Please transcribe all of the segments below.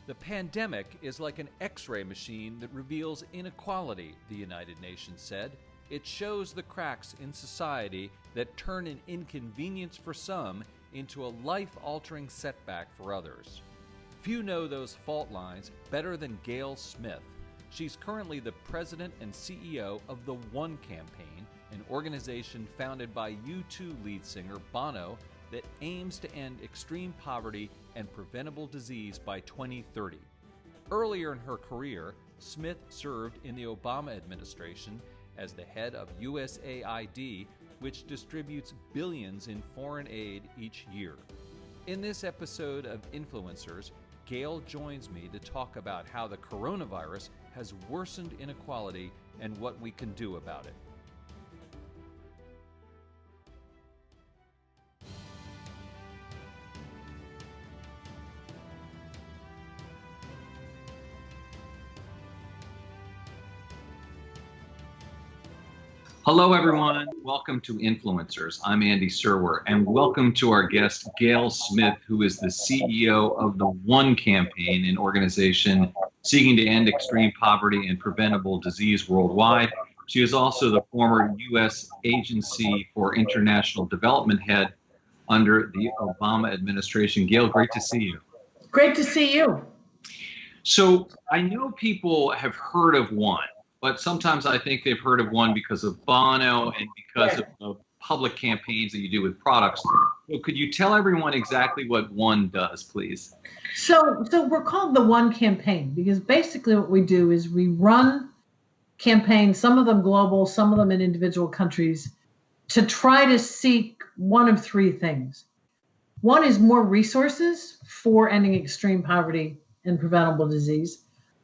The pandemic is like an X-ray machine that reveals inequality, the United Nations said. It shows the cracks in society that turn an inconvenience for some into a life-altering setback for others. Few know those fault lines better than Gayle Smith. She's currently the president and CEO of the One Campaign, an organization founded by U2 lead singer Bono that aims to end extreme poverty and preventable disease by 2030. Earlier in her career, Smith served in the Obama administration as the head of USAID, which distributes billions in foreign aid each year. In this episode of Influencers, Gayle joins me to talk about how the coronavirus has worsened inequality and what we can do about it. Hello, everyone. Welcome to Influencers. I'm Andy Serwer, and welcome to our guest, Gayle Smith, who is the CEO of the One Campaign, an organization seeking to end extreme poverty and preventable disease worldwide. She is also the former U.S. Agency for International Development head under the Obama administration. Gayle, great to see you. Great to see you. So I know people have heard of One, but sometimes I think they've heard of One because of Bono and because of the public campaigns that you do with products. So could you tell everyone exactly what One does, please? So we're called the One Campaign because basically what we do is we run campaigns, some of them global, some of them in individual countries, to try to seek one of three things. One is more resources for ending extreme poverty and preventable disease.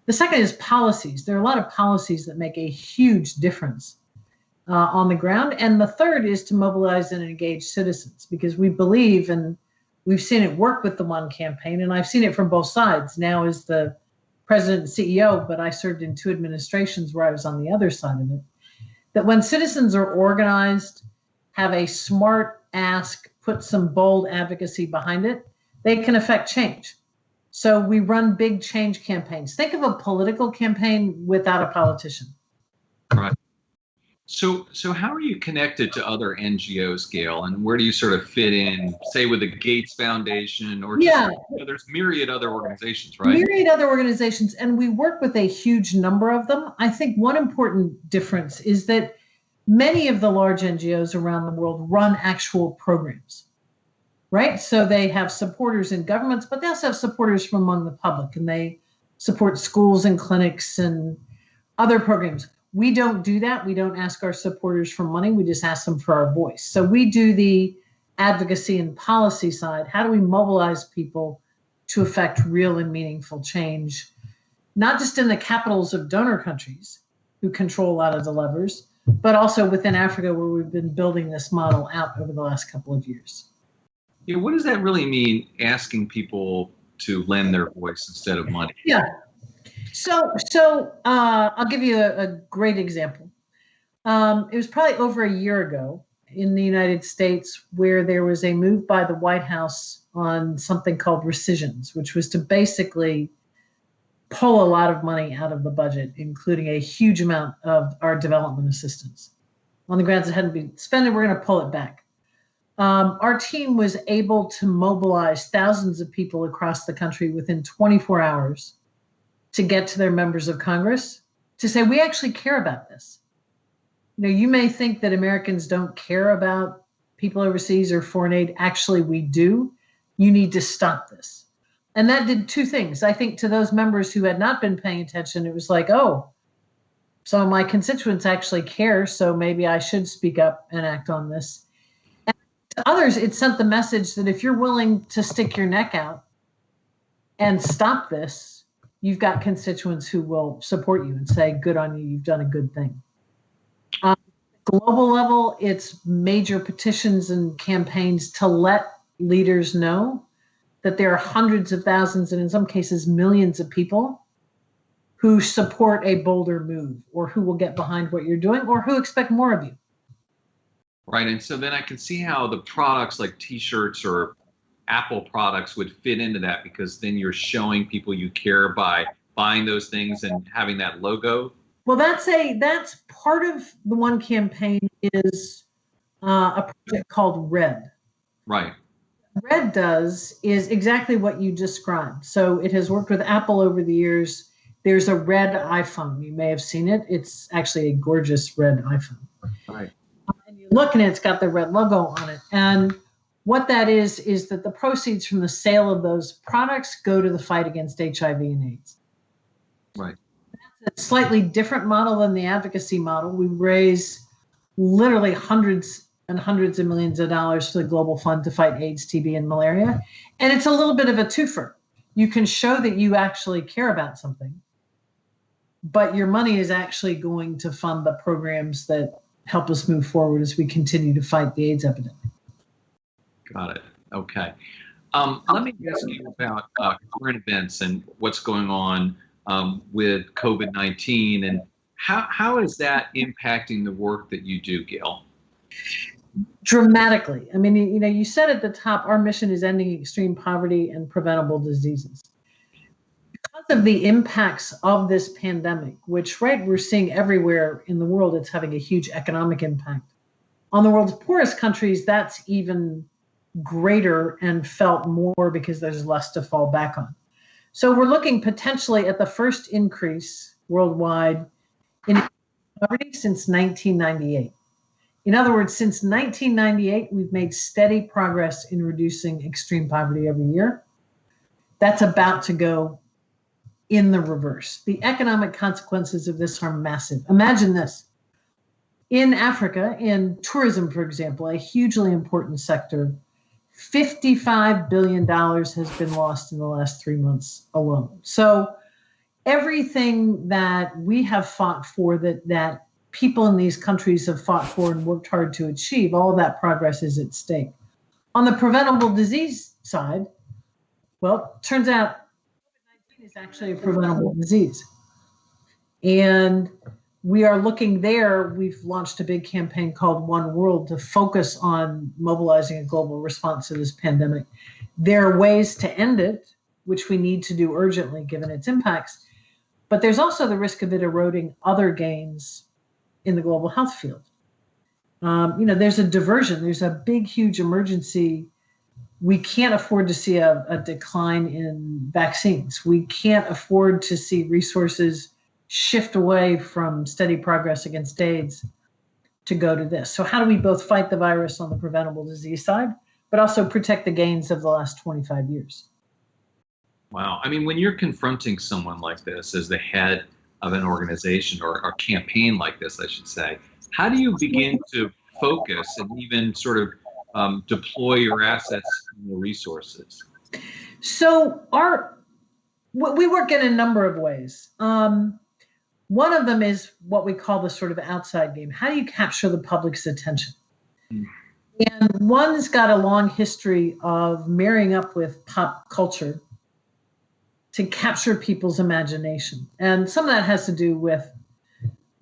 The second is policies. There are a lot of policies that make a huge difference on the ground. And the third is to mobilize and engage citizens because we believe, and we've seen it work with the One Campaign, and I've seen it from both sides now as the president and CEO, but I served in two administrations where I was on the other side of it, that when citizens are organized, have a smart ask, put some bold advocacy behind it, they can affect change. So we run big change campaigns. Think of a political campaign without a politician. Right. So how are you connected to other NGOs, Gayle, and where do you sort of fit in, say, with the Gates Foundation or just, there's myriad other organizations, right? Myriad other organizations, and we work with a huge number of them. I think one important difference is that many of the large NGOs around the world run actual programs. Right? So they have supporters in governments, but they also have supporters from among the public, and they support schools and clinics and other programs. We don't do that. We don't ask our supporters for money. We just ask them for our voice. So we do the advocacy and policy side. How do we mobilize people to affect real and meaningful change, not just in the capitals of donor countries who control a lot of the levers, but also within Africa, where we've been building this model out over the last couple of years. Yeah, what does that really mean, asking people to lend their voice instead of money? Yeah. So I'll give you a great example. It was probably over a year ago in the United States where there was a move by the White House on something called rescissions, which was to basically pull a lot of money out of the budget, including a huge amount of our development assistance. On the grounds it hadn't been spent, we're going to pull it back. Our team was able to mobilize thousands of people across the country within 24 hours to get to their members of Congress to say, we actually care about this. You know, you may think that Americans don't care about people overseas or foreign aid. Actually, we do. You need to stop this. And that did two things. I think to those members who had not been paying attention, it was like, oh, some of my constituents actually care, so maybe I should speak up and act on this. To others, it sent the message that if you're willing to stick your neck out and stop this, you've got constituents who will support you and say, good on you, you've done a good thing. Global level, it's major petitions and campaigns to let leaders know that there are hundreds of thousands and in some cases millions of people who support a bolder move or who will get behind what you're doing or who expect more of you. Right. And so then I can see how the products like T-shirts or Apple products would fit into that, because then you're showing people you care by buying those things and having that logo? Well, that's part of the one campaign is a project called Red. Right. Red does is exactly what you described. So it has worked with Apple over the years. There's a red iPhone. You may have seen it. It's actually a gorgeous red iPhone. Right. And you look and it's got the red logo on it. And what that is that the proceeds from the sale of those products go to the fight against HIV and AIDS. Right. That's a slightly different model than the advocacy model. We raise literally hundreds and hundreds of millions of dollars for the Global Fund to fight AIDS, TB, and malaria. And it's a little bit of a twofer. You can show that you actually care about something, but your money is actually going to fund the programs that help us move forward as we continue to fight the AIDS epidemic. Got it. Okay. Let me ask you about current events and what's going on with COVID-19, and how is that impacting the work that you do, Gayle? Dramatically. I mean, you said at the top, our mission is ending extreme poverty and preventable diseases. Because of the impacts of this pandemic, which, right, we're seeing everywhere in the world, it's having a huge economic impact. On the world's poorest countries, that's even greater and felt more because there's less to fall back on. So we're looking potentially at the first increase worldwide in poverty since 1998. In other words, since 1998, we've made steady progress in reducing extreme poverty every year. That's about to go in the reverse. The economic consequences of this are massive. Imagine this. In Africa, in tourism, for example, a hugely important sector, $55 billion has been lost in the last 3 months alone. So everything that we have fought for, that people in these countries have fought for and worked hard to achieve, all of that progress is at stake. On the preventable disease side, well, it turns out COVID-19 is actually a preventable disease. And we are looking there. We've launched a big campaign called One World to focus on mobilizing a global response to this pandemic. There are ways to end it, which we need to do urgently given its impacts, but there's also the risk of it eroding other gains in the global health field. There's a diversion. There's a big, huge emergency. We can't afford to see a decline in vaccines. We can't afford to see resources shift away from steady progress against AIDS to go to this. So how do we both fight the virus on the preventable disease side, but also protect the gains of the last 25 years? Wow. I mean, when you're confronting someone like this as the head of an organization or a campaign like this, I should say, how do you begin to focus and even sort of deploy your assets and your resources? So we work in a number of ways. One of them is what we call the sort of outside game. How do you capture the public's attention? And one's got a long history of marrying up with pop culture to capture people's imagination. And some of that has to do with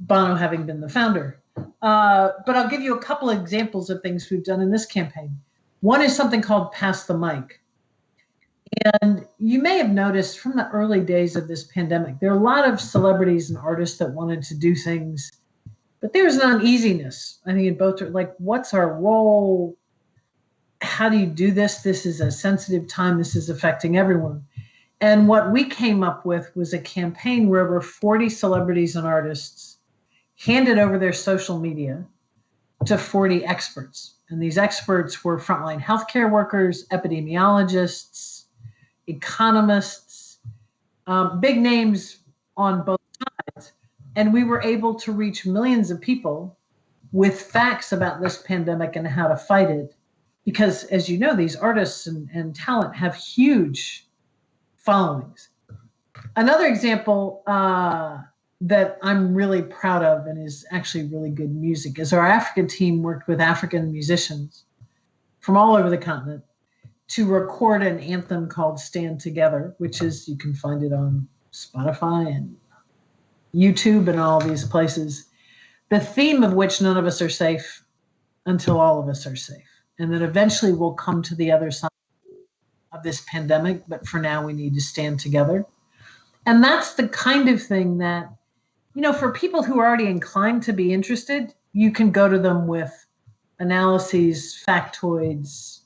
Bono having been the founder. But I'll give you a couple of examples of things we've done in this campaign. One is something called Pass the Mic. And you may have noticed from the early days of this pandemic, there are a lot of celebrities and artists that wanted to do things, but there was an uneasiness. I think in both, like, what's our role? How do you do this? This is a sensitive time. This is affecting everyone. And what we came up with was a campaign where over 40 celebrities and artists handed over their social media to 40 experts. And these experts were frontline healthcare workers, epidemiologists, economists, big names on both sides. And we were able to reach millions of people with facts about this pandemic and how to fight it. Because, as you know, these artists and talent have huge followings. Another example that I'm really proud of and is actually really good music is our African team worked with African musicians from all over the continent to record an anthem called Stand Together, which is, you can find it on Spotify and YouTube and all these places, the theme of which none of us are safe until all of us are safe. And then eventually we'll come to the other side this pandemic, but for now we need to stand together. And that's the kind of thing that, for people who are already inclined to be interested, you can go to them with analyses, factoids,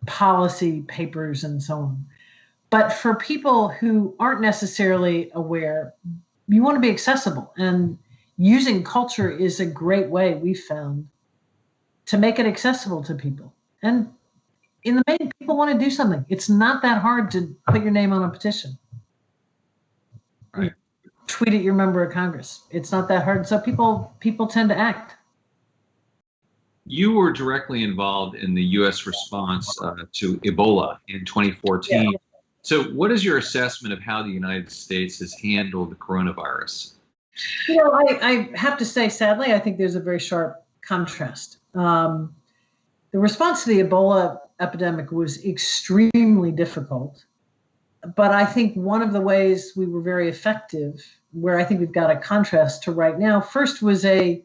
policy papers, and so on. But for people who aren't necessarily aware, you want to be accessible. And using culture is a great way, we've found, to make it accessible to people. And in the main, people want to do something. It's not that hard to put your name on a petition. Right. Tweet at your member of Congress. It's not that hard. So people tend to act. You were directly involved in the U.S. response to Ebola in 2014. Yeah. So what is your assessment of how the United States has handled the coronavirus? I have to say, sadly, I think there's a very sharp contrast. The response to the Ebola epidemic was extremely difficult. But I think one of the ways we were very effective, where I think we've got a contrast to right now, first was a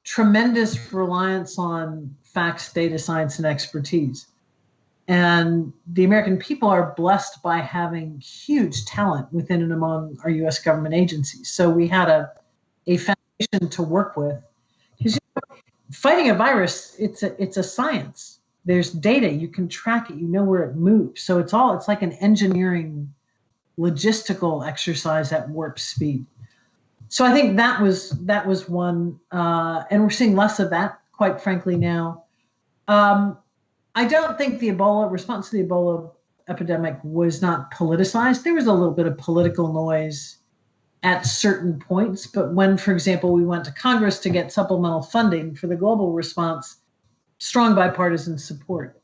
tremendous reliance on facts, data, science, and expertise. And the American people are blessed by having huge talent within and among our U.S. government agencies. So we had a foundation to work with. Because fighting a virus, it's a science. There's data, you can track it, you know where it moves. So it's like an engineering, logistical exercise at warp speed. So I think that was one, and we're seeing less of that, quite frankly, now. I don't think the response to the Ebola epidemic was not politicized. There was a little bit of political noise at certain points, but when, for example, we went to Congress to get supplemental funding for the global response, strong bipartisan support.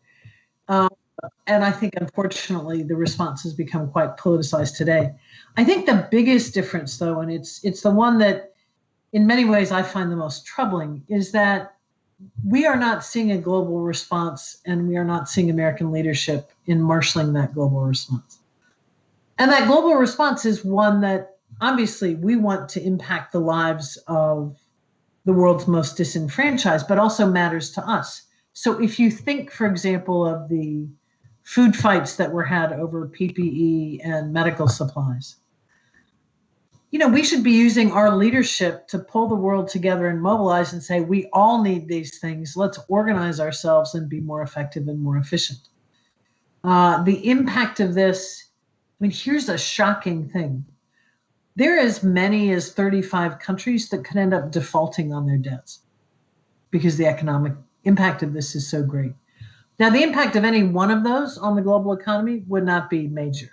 And I think, unfortunately, the response has become quite politicized today. I think the biggest difference, though, and it's the one that in many ways I find the most troubling, is that we are not seeing a global response and we are not seeing American leadership in marshaling that global response. And that global response is one that obviously we want to impact the lives of the world's most disenfranchised, but also matters to us. So if you think, for example, of the food fights that were had over PPE and medical supplies, we should be using our leadership to pull the world together and mobilize and say, we all need these things. Let's organize ourselves and be more effective and more efficient. The impact of this, here's a shocking thing. There are as many as 35 countries that could end up defaulting on their debts because the economic impact of this is so great. Now, the impact of any one of those on the global economy would not be major.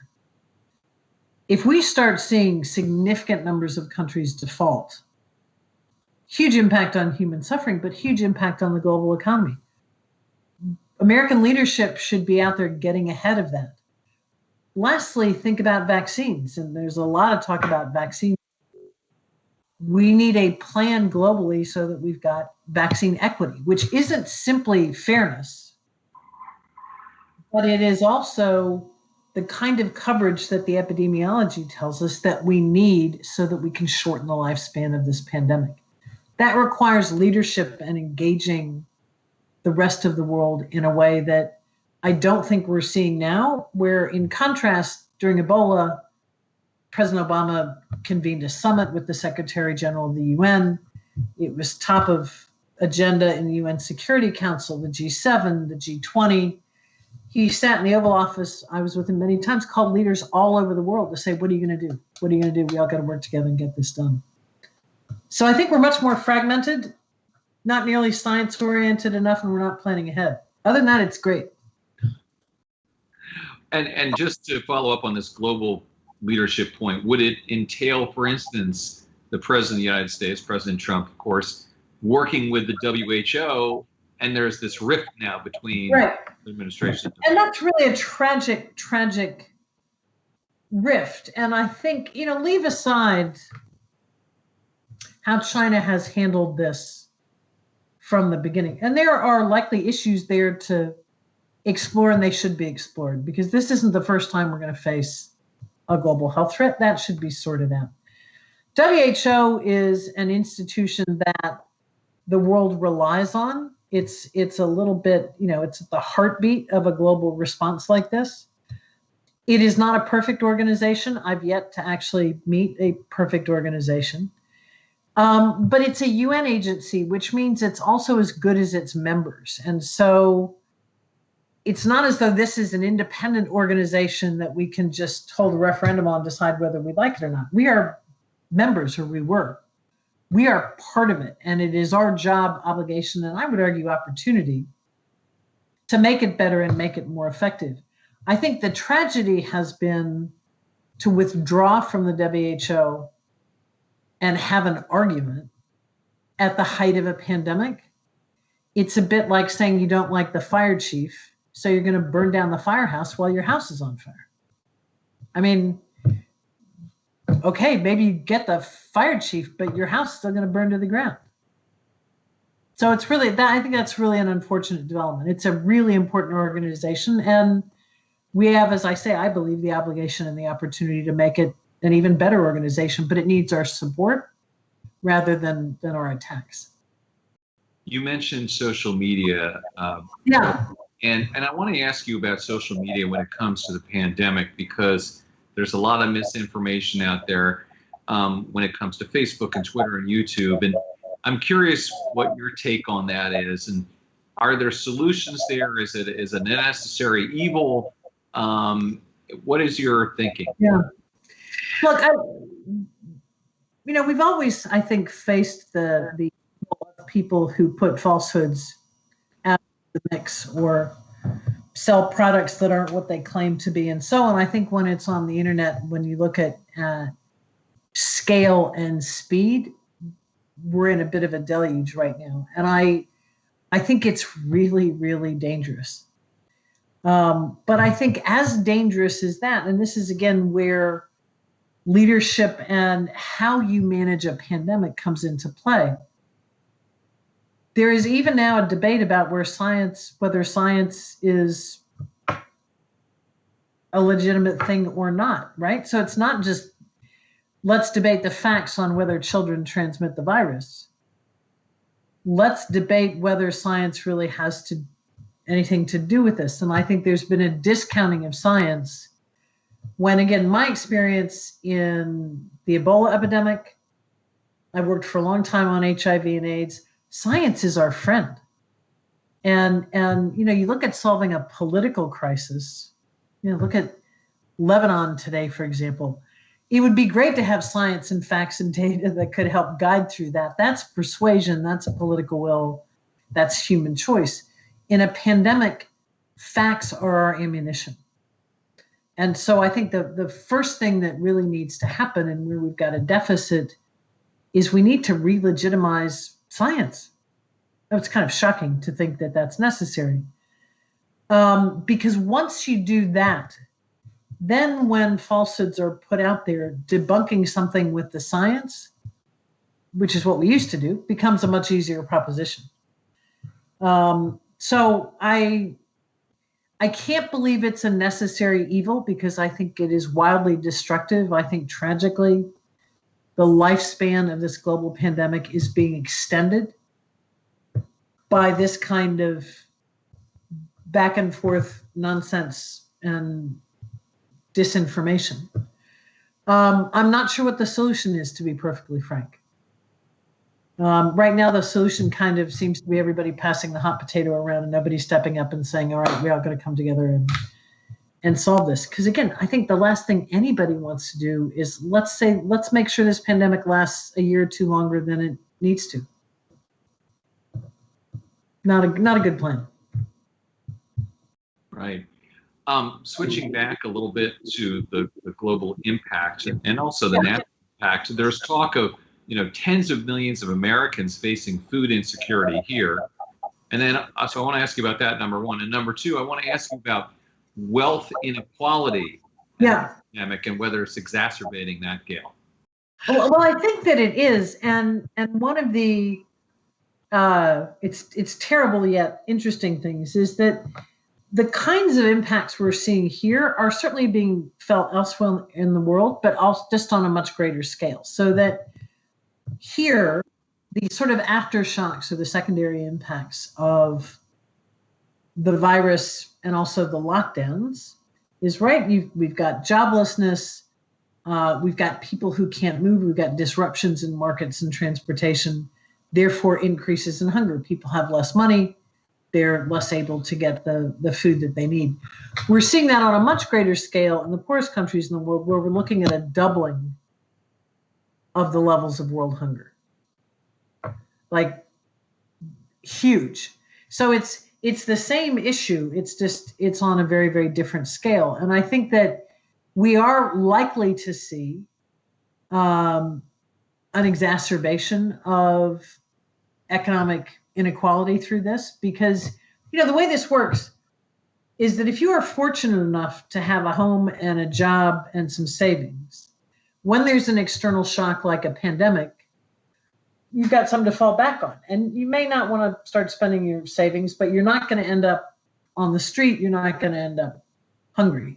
If we start seeing significant numbers of countries default, huge impact on human suffering, but huge impact on the global economy. American leadership should be out there getting ahead of that. Lastly, think about vaccines, and there's a lot of talk about vaccines. We need a plan globally so that we've got vaccine equity, which isn't simply fairness, but it is also the kind of coverage that the epidemiology tells us that we need so that we can shorten the lifespan of this pandemic. That requires leadership and engaging the rest of the world in a way that I don't think we're seeing now, where in contrast, during Ebola, President Obama convened a summit with the Secretary General of the UN. It was top of agenda in the UN Security Council, the G7, the G20. He sat in the Oval Office, I was with him many times, called leaders all over the world to say, what are you going to do? What are you going to do? We all got to work together and get this done. So I think we're much more fragmented, not nearly science-oriented enough, and we're not planning ahead. Other than that, it's great. And just to follow up on this global leadership point, would it entail, for instance, the President of the United States, President Trump, of course, working with the W.H.O., and there's this rift now between the administration. And that's really a tragic rift. And I think, leave aside how China has handled this from the beginning. And there are likely issues there to explore, and they should be explored, because this isn't the first time we're going to face a global health threat. That should be sorted out. WHO is an institution that the world relies on. It's a little bit, it's the heartbeat of a global response like this. It is not a perfect organization. I've yet to actually meet a perfect organization. But it's a UN agency, which means it's also as good as its members. And so it's not as though this is an independent organization that we can just hold a referendum on, decide whether we like it or not. We are members, or we were. We are part of it. And it is our job, obligation, and I would argue opportunity to make it better and make it more effective. I think the tragedy has been to withdraw from the WHO and have an argument at the height of a pandemic. It's a bit like saying you don't like the fire chief, so you're going to burn down the firehouse while your house is on fire. I mean, okay, maybe you get the fire chief, but your house is still going to burn to the ground. So it's really that. I think that's really an unfortunate development. It's a really important organization, and we have, as I say, I believe the obligation and the opportunity to make it an even better organization, but it needs our support rather than our attacks. You mentioned social media. Yeah. And I want to ask you about social media when it comes to the pandemic, because there's a lot of misinformation out there when it comes to Facebook and Twitter and YouTube. And I'm curious what your take on that is. And are there solutions there? Is it a necessary evil? What is your thinking? Yeah. Look, we've always, I think, faced the people who put falsehoods out of the mix or sell products that aren't what they claim to be and so on. I think when it's on the internet, when you look at scale and speed, we're in a bit of a deluge right now. And I think it's really, really dangerous. But I think as dangerous as that, and this is again where leadership and how you manage a pandemic comes into play. There is even now a debate about whether science is a legitimate thing or not, right? So it's not just let's debate the facts on whether children transmit the virus. Let's debate whether science really has anything to do with this. And I think there's been a discounting of science when, again, my experience in the Ebola epidemic, I worked for a long time on HIV and AIDS. Science is our friend. And you look at solving a political crisis, look at Lebanon today, for example. It would be great to have science and facts and data that could help guide through that. That's persuasion, that's a political will, that's human choice. In a pandemic, facts are our ammunition. And so I think the first thing that really needs to happen, and where we've got a deficit, is we need to re-legitimize science. It's kind of shocking to think that that's necessary. Because once you do that, then when falsehoods are put out there, debunking something with the science, which is what we used to do, becomes a much easier proposition. So I can't believe it's a necessary evil, because I think it is wildly destructive. I think tragically, the lifespan of this global pandemic is being extended by this kind of back and forth nonsense and disinformation. I'm not sure what the solution is, to be perfectly frank. Right now, the solution kind of seems to be everybody passing the hot potato around and nobody stepping up and saying, all right, we all got to come together and solve this. Because again, I think the last thing anybody wants to do is let's make sure this pandemic lasts a year or two longer than it needs to. Not a good plan. Right. Switching back a little bit to the global impact and also the national impact, there's talk of tens of millions of Americans facing food insecurity here. And then, so I want to ask you about that, number one. And number two, I want to ask you about wealth inequality in the pandemic and whether it's exacerbating that, Gayle. Well, I think that it is. And one of the, it's terrible yet interesting things is that the kinds of impacts we're seeing here are certainly being felt elsewhere in the world, but also just on a much greater scale. So that here, the sort of aftershocks or the secondary impacts of the virus and also the lockdowns is right. We've got joblessness. We've got people who can't move. We've got disruptions in markets and transportation, therefore increases in hunger. People have less money. They're less able to get the food that they need. We're seeing that on a much greater scale in the poorest countries in the world, where we're looking at a doubling of the levels of world hunger. Like, huge. So it's the same issue. It's on a very, very different scale. And I think that we are likely to see an exacerbation of economic inequality through this, because, the way this works is that if you are fortunate enough to have a home and a job and some savings, when there's an external shock like a pandemic, you've got something to fall back on. And you may not want to start spending your savings, but you're not going to end up on the street. You're not going to end up hungry.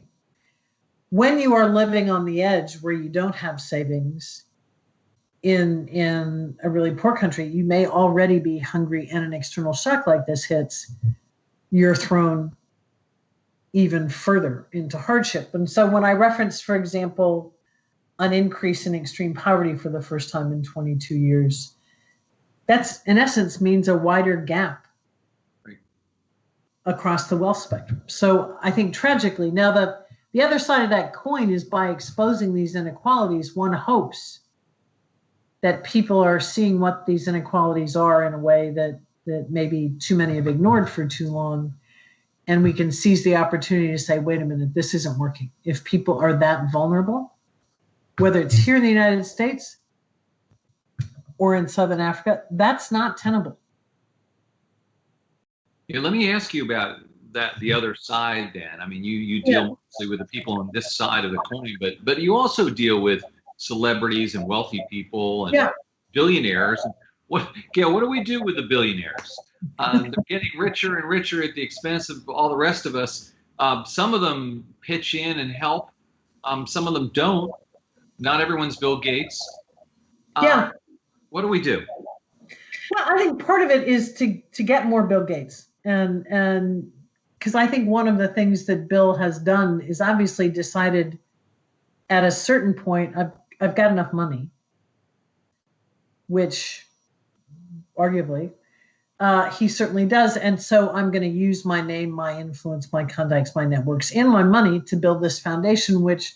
When you are living on the edge where you don't have savings in a really poor country, you may already be hungry, and an external shock like this hits, you're thrown even further into hardship. And so when I reference, for example, an increase in extreme poverty for the first time in 22 years, that's in essence means a wider gap across the wealth spectrum. So I think tragically, now the other side of that coin is, by exposing these inequalities, one hopes that people are seeing what these inequalities are in a way that maybe too many have ignored for too long. And we can seize the opportunity to say, wait a minute, this isn't working. If people are that vulnerable, whether it's here in the United States or in Southern Africa, that's not tenable. Yeah, let me ask you about that, the other side, Dan. I mean, you deal mostly with the people on this side of the coin, but you also deal with celebrities and wealthy people and billionaires. Gayle, what do we do with the billionaires? They're getting richer and richer at the expense of all the rest of us. Some of them pitch in and help. Some of them don't. Not everyone's Bill Gates. What do we do? Well, I think part of it is to get more Bill Gates, and because I think one of the things that Bill has done is obviously decided at a certain point, I've got enough money, which arguably he certainly does. And so I'm going to use my name, my influence, my contacts, my networks, and my money to build this foundation, which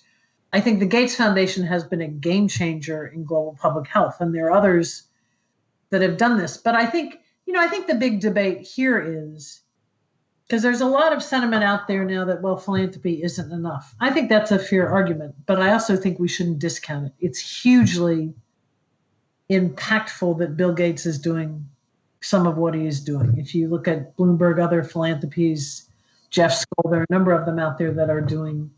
I think the Gates Foundation has been a game changer in global public health. And there are others that have done this. But I think the big debate here is, because there's a lot of sentiment out there now that, well, philanthropy isn't enough. I think that's a fair argument, but I also think we shouldn't discount it. It's hugely impactful that Bill Gates is doing some of what he is doing. If you look at Bloomberg, other philanthropies, Jeff Skoll, there are a number of them out there that are doing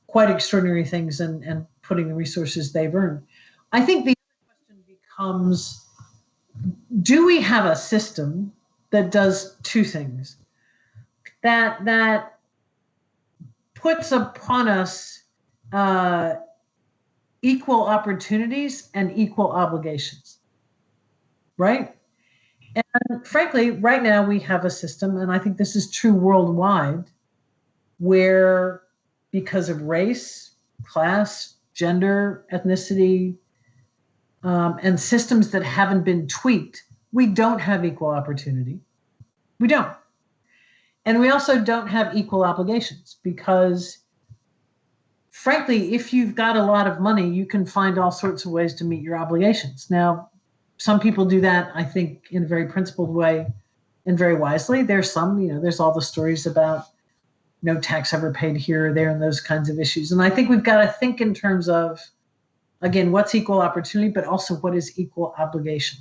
quite extraordinary things and putting the resources they've earned. I think the other question becomes, do we have a system that does two things? That puts upon us equal opportunities and equal obligations, right? And frankly, right now we have a system, and I think this is true worldwide, where because of race, class, gender, ethnicity, and systems that haven't been tweaked, we don't have equal opportunity. We don't. And we also don't have equal obligations, because frankly, if you've got a lot of money, you can find all sorts of ways to meet your obligations. Now, some people do that, I think, in a very principled way and very wisely. There's some, there's all the stories about no tax ever paid here or there and those kinds of issues. And I think we've got to think in terms of, again, what's equal opportunity, but also what is equal obligation.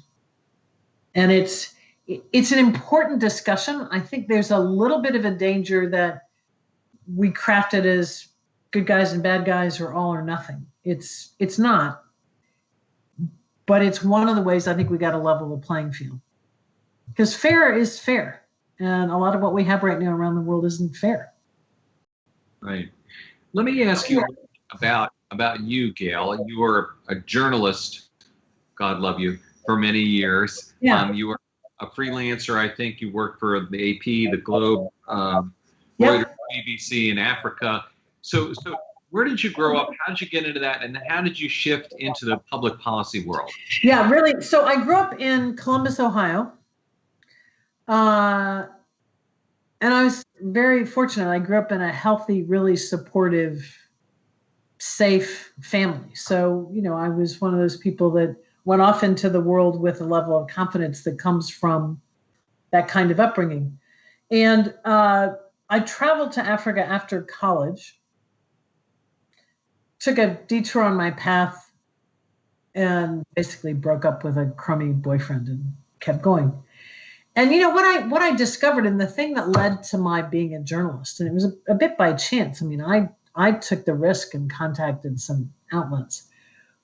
And it's an important discussion. I think there's a little bit of a danger that we craft it as good guys and bad guys, or all or nothing. It's not. But it's one of the ways I think we got to level the playing field. Because fair is fair. And a lot of what we have right now around the world isn't fair. Right. Let me ask you about you, Gayle. You were a journalist, God love you, for many years. Yeah. You were a freelancer. I think you worked for the AP, the Globe, Reuters, BBC in Africa. So where did you grow up? How did you get into that? And how did you shift into the public policy world? Yeah, really. So I grew up in Columbus, Ohio. And I was very fortunate. I grew up in a healthy, really supportive, safe family. So, I was one of those people that went off into the world with a level of confidence that comes from that kind of upbringing. And I traveled to Africa after college, took a detour on my path, and basically broke up with a crummy boyfriend and kept going. And what I discovered, and the thing that led to my being a journalist, and it was a bit by chance. I mean, I took the risk and contacted some outlets,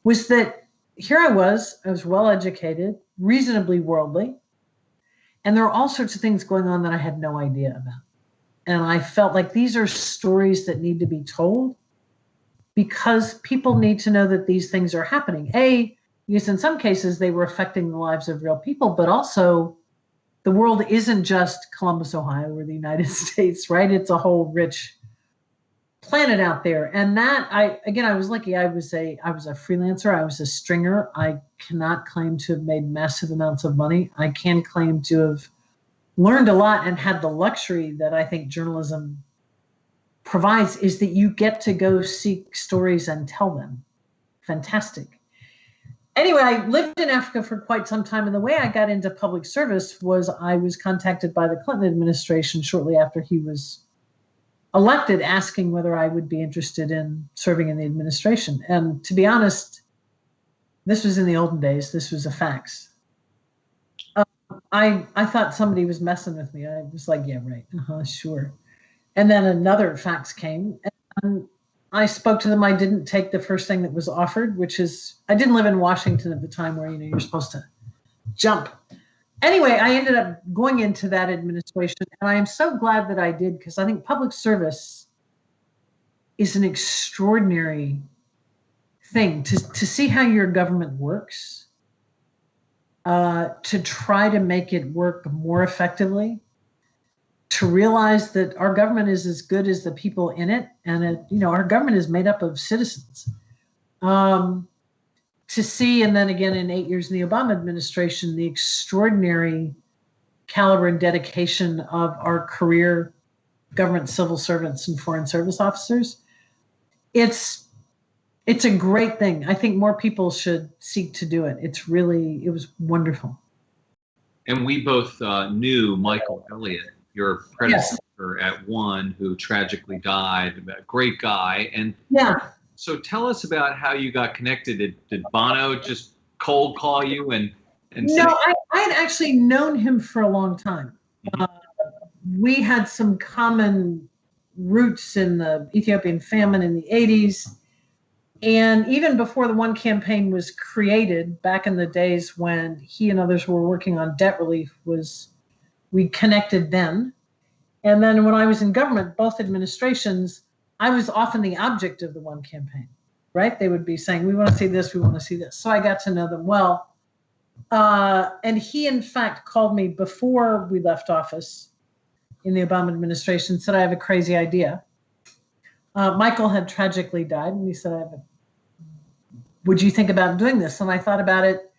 was that here I was well educated, reasonably worldly, and there were all sorts of things going on that I had no idea about. And I felt like these are stories that need to be told because people need to know that these things are happening. Because in some cases they were affecting the lives of real people, but also the world isn't just Columbus, Ohio, or the United States, right? It's a whole rich planet out there. And that I was lucky. I was a freelancer. I was a stringer. I cannot claim to have made massive amounts of money. I can claim to have learned a lot and had the luxury that I think journalism provides, is that you get to go seek stories and tell them. Fantastic. Anyway, I lived in Africa for quite some time, and the way I got into public service was I was contacted by the Clinton administration shortly after he was elected, asking whether I would be interested in serving in the administration. And to be honest, this was in the olden days. This was a fax. I thought somebody was messing with me. I was like, yeah, right. Sure. And then another fax came, and I spoke to them. I didn't take the first thing that was offered, which is, I didn't live in Washington at the time where, you're supposed to jump. Anyway, I ended up going into that administration, and I am so glad that I did, because I think public service is an extraordinary thing to see how your government works, to try to make it work more effectively, to realize that our government is as good as the people in it, and our government is made up of citizens. To see, and then again in 8 years in the Obama administration, the extraordinary caliber and dedication of our career government civil servants and foreign service officers, it's a great thing. I think more people should seek to do it. It was wonderful. And we both knew Michael Elliott, your predecessor at One, who tragically died. A great guy. And yeah. So tell us about how you got connected. Did Bono just cold call you and No, I had actually known him for a long time. We had some common roots in the Ethiopian famine in the 80s. And even before the One campaign was created, back in the days when he and others were working on debt relief, we connected then. And then when I was in government, both administrations, I was often the object of the One campaign, right? They would be saying, we want to see this, we want to see this. So I got to know them well. And he, in fact, called me before we left office in the Obama administration, said, I have a crazy idea. Michael had tragically died, and he said, would you think about doing this? And I thought about it.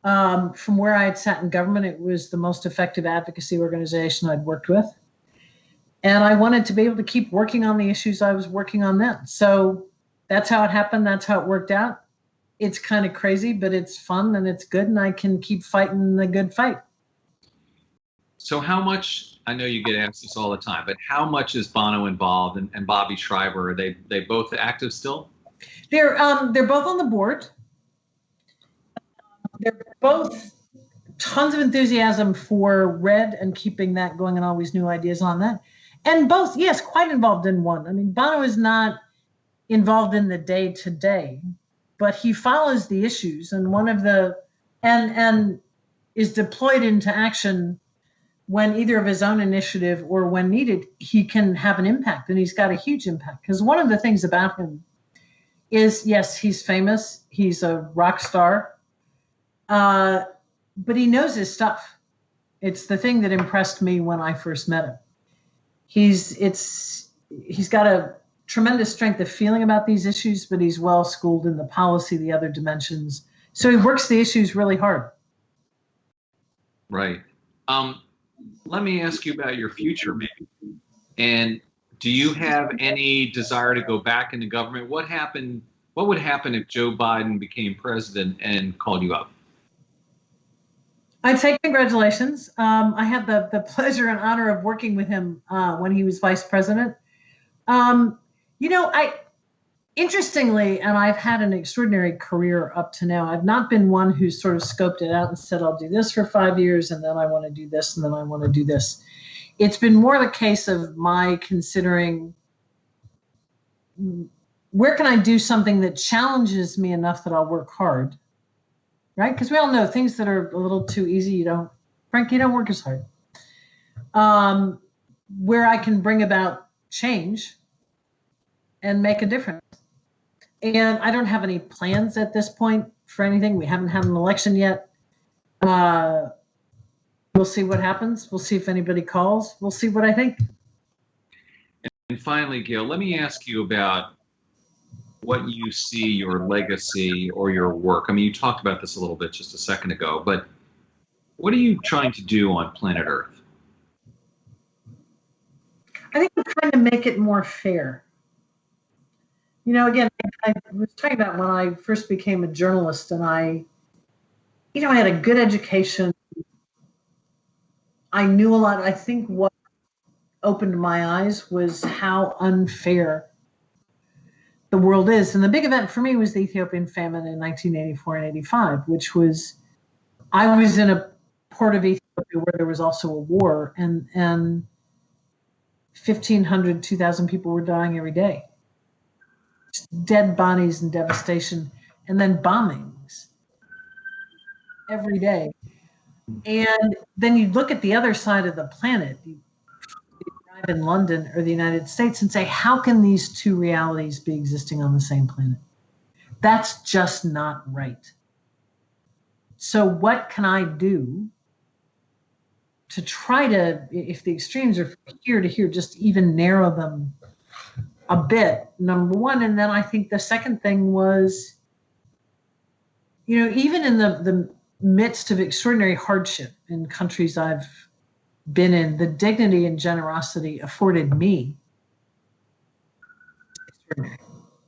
From where I had sat in government, it was the most effective advocacy organization I'd worked with. And I wanted to be able to keep working on the issues I was working on then. So that's how it happened. That's how it worked out. It's kind of crazy, but it's fun and it's good, and I can keep fighting the good fight. So how much, I know you get asked this all the time, but how much is Bono involved, and Bobby Schreiber? Are they both active still? They're both on the board. They're both tons of enthusiasm for Red and keeping that going, and always new ideas on that. And both, yes, quite involved in One. I mean, Bono is not involved in the day-to-day, but he follows the issues, and and is deployed into action when either of his own initiative or when needed, he can have an impact, and he's got a huge impact. Because one of the things about him is, yes, he's famous, he's a rock star, but he knows his stuff. It's the thing that impressed me when I first met him. He's got a tremendous strength of feeling about these issues, but he's well schooled in the policy, the other dimensions. So he works the issues really hard. Right. Let me ask you about your future, maybe. And do you have any desire to go back into government? What would happen if Joe Biden became president and called you up? I'd say congratulations. I had the pleasure and honor of working with him when he was vice president. Interestingly, and I've had an extraordinary career up to now, I've not been one who's sort of scoped it out and said, I'll do this for 5 years, and then I want to do this, and then I want to do this. It's been more the case of my considering, where can I do something that challenges me enough that I'll work hard, right? Because we all know things that are a little too easy, you don't work as hard. Where I can bring about change and make a difference. And I don't have any plans at this point for anything. We haven't had an election yet. We'll see what happens. We'll see if anybody calls. We'll see what I think. And finally, Gayle, let me ask you about what you see your legacy or your work. I mean, you talked about this a little bit just a second ago, but what are you trying to do on planet Earth? I think I'm trying to make it more fair. Again, I was talking about when I first became a journalist, and I had a good education. I knew a lot. I think what opened my eyes was how unfair the world is. And the big event for me was the Ethiopian famine in 1984 and 85, which was, I was in a port of Ethiopia where there was also a war, and 1,500, 2,000 people were dying every day. Dead bodies and devastation, and then bombings every day. And then you look at the other side of the planet, you arrive in London or the United States and say, how can these two realities be existing on the same planet? That's just not right. So what can I do to try to, if the extremes are from here to here, just even narrow them a bit, number one. And then I think the second thing was, even in the midst of extraordinary hardship in countries I've been in, the dignity and generosity afforded me,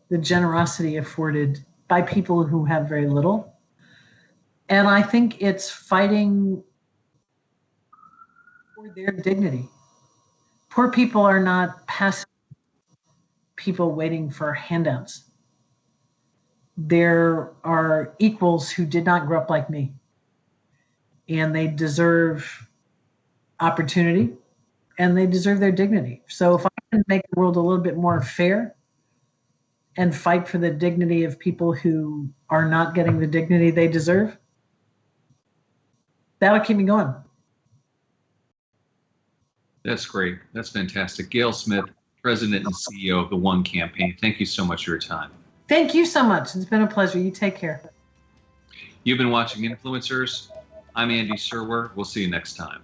the generosity afforded by people who have very little. And I think it's fighting for their dignity. Poor people are not passive people waiting for handouts. There are equals who did not grow up like me, and they deserve opportunity and they deserve their dignity. So if I can make the world a little bit more fair and fight for the dignity of people who are not getting the dignity they deserve, that'll keep me going. That's great. That's fantastic. Gayle Smith, President and CEO of the One Campaign. Thank you so much for your time. Thank you so much. It's been a pleasure. You take care. You've been watching Influencers. I'm Andy Serwer. We'll see you next time.